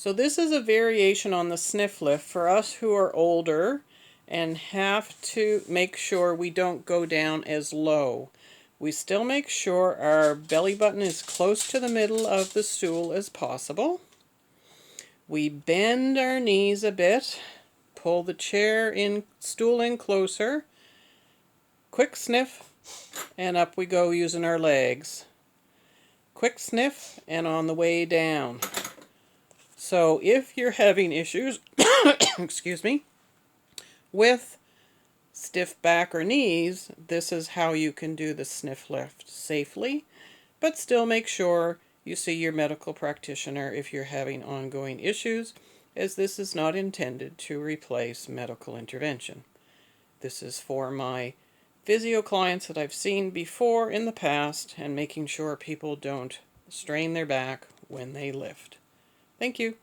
So this is a variation on the sniff lift for us who are older and have to make sure we don't go down as low. We still make sure our belly button is close to the middle of the stool as possible. We bend our knees a bit, pull the stool in closer, quick sniff, and up we go using our legs. Quick sniff, and on the way down. So if you're having issues, excuse me, with stiff back or knees, this is how you can do the sniff lift safely, but still make sure you see your medical practitioner if you're having ongoing issues, as this is not intended to replace medical intervention. This is for my physio clients that I've seen before in the past, and making sure people don't strain their back when they lift. Thank you.